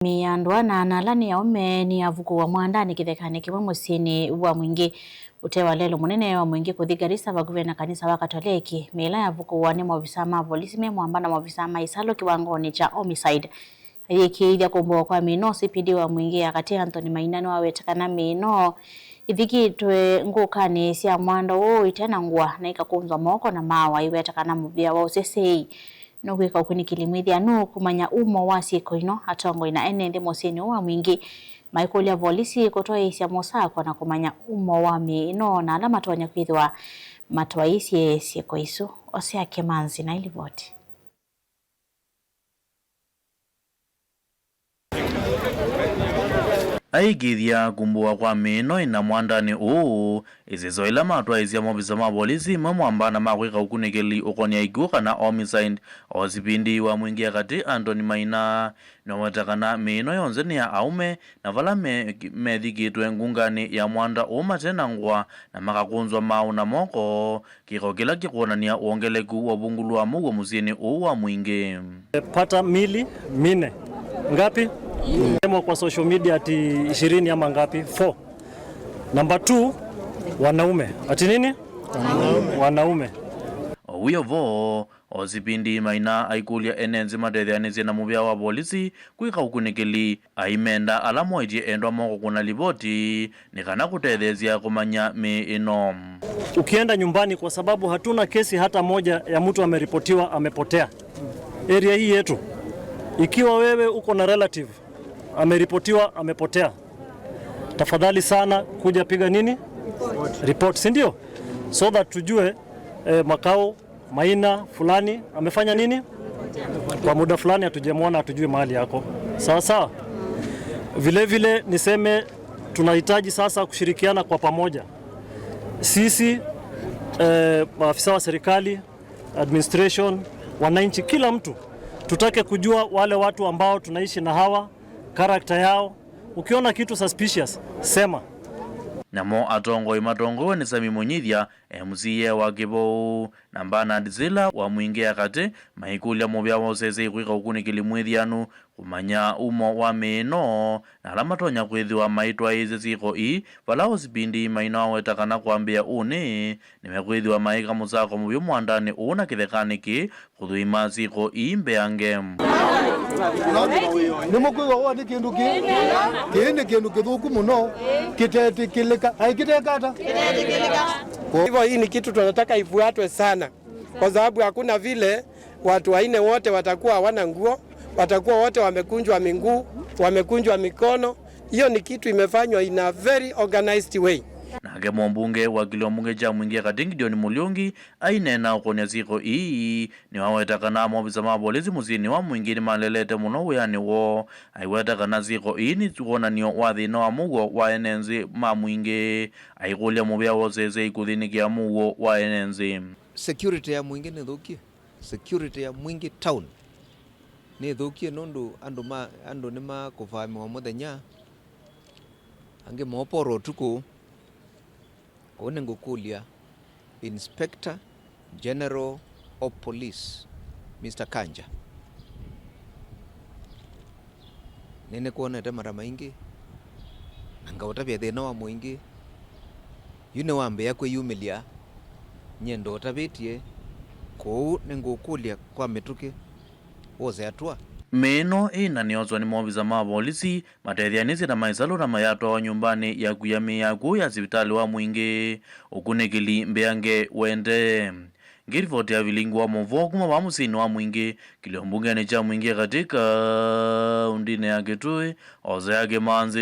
Miandwa na nalani ya ume ni avuku wa mwandani kithekani kiwa musini wa mwingi utewa lelo munene wa mwingi kuthigarisa baguvena kanisa wa Katoliki mila ya avuku wa ni mwavisama polisi me mwambana mwavisama isalo kiwangoni cha homicide ikiithia kumbuwa kwa mino CPD wa mwingi akati Anthony Mainani wawetakana mino ithikitwe ngukani sia mwando wo itena ngwa na ikakunzwa moko na mawa iwetakana mubia wa usesei no gwika ukunikili mwithia no kumanya umo wa sieko ino atongo ina enende musini wa mwingi maikulia volisi kutoa isia mosako na kumanya umo wa ino na alama tonya kwithwa matwaisi sieko isu osea Kemanzi na ilivoti. Aigithia kumbuwa kwa mino ina mwandani uu izizo ila matwaizia mobisa ma polisi mwambana makwika ukunikili ukonia iguka na homicide osipindi wa mwingi akati Anthony Maina nowetakana mino yonze ni ya aume na vala methikitwe ngungani ya mwanda tena ngwa na makakunzwa mau na moko kiko kila kikuonania uongeleku wa vungulu wa mugo musini uu wa mwingi. Pata mili mine ngapi? Demo kwa social media ati 20 ama ngapi? 4. Number 2 wanaume. Ati nini? Wanaume. Uyo vo osipindi Maina aikulia enenzi matethanizie na muvia wa polisi kwika ukunikili aimenda alamo iji endwa moko kuna liboti nikana kutethezia kumanya ino. Ukienda nyumbani kwa sababu hatuna kesi hata moja ya mtu ameripotiwa amepotea area hii yetu. Ikiwa wewe uko na relative ameripotiwa amepotea, tafadhali sana kuja piga nini? Report, si ndio? So that tujue makao Maina fulani amefanya nini? Kwa muda fulani hatujamwona, hatujui mahali yako. Sawa sawa. Vile vile niseme tunahitaji sasa kushirikiana kwa pamoja. Sisi maafisa wa serikali, administration, wananchi, kila mtu tutake kujua wale watu ambao tunaishi na hawa, karakta yao. Ukiona kitu suspicious, sema. Namo atongo imatongo ni Sami Munyithia MCA wa Kibo na Bernard Zila wa mwingi akati maikulia mubia wa usese kwika ukunikili mwithianu kumanya umo wa mino na alama tonya kwithiwa maitwa izi siko vala osipindi Maina wetakana kuambia uni nimekwithiwa maika musako mubio mwandani una kithekani kuthuima siko mbeange. Nimukwiga wa ni kindu kindu kithuku muno kitetikilika aikitekata. Hivyo hii ni kitu tunataka ifuatwe sana, kwa sababu hakuna vile watu waine wote watakuwa hawana nguo, watakuwa wote wamekunjwa miguu, wamekunjwa mikono. Hiyo ni kitu imefanywa in a very organized way. Nake mbunge wa Kiliombunge cha mwingi katingi John Mulungi ainena ukonia siko ni wawetakana mobisa ma polisi musini wa mwingi ni malelete muno uyani wo aiwetakana siko ni tuona niyo wathina wa mugo wa enenzi ma mwingi aikulia mubia wosese ikuthinikia mugo wa enenzi. Security ya mwingi ni thukie, security ya mwingi town ni thukie nundu andu nima kuvamiwa muthenya ange moporo tuku one ngukulia Inspector General of Police Mr. Kanja nene kuonete mara maingi angautabia thina wa mwingi yune wambe yakwe yumilia nyendo utabitie kou ningukulia kwa mituki woze atua mino ina niozwa ni mobisa ma polisi matethanizie na maisalo na mayatwa wa nyumbani ya kuyami yaku ya sipitali wa mwingi ukunikili mbeange wende. Ngirivoti ya vilingu wa movo kuma wa musini wa mwingi Kiliombunge cha mwingi katika undine ya Kitui Osea Kemanzi.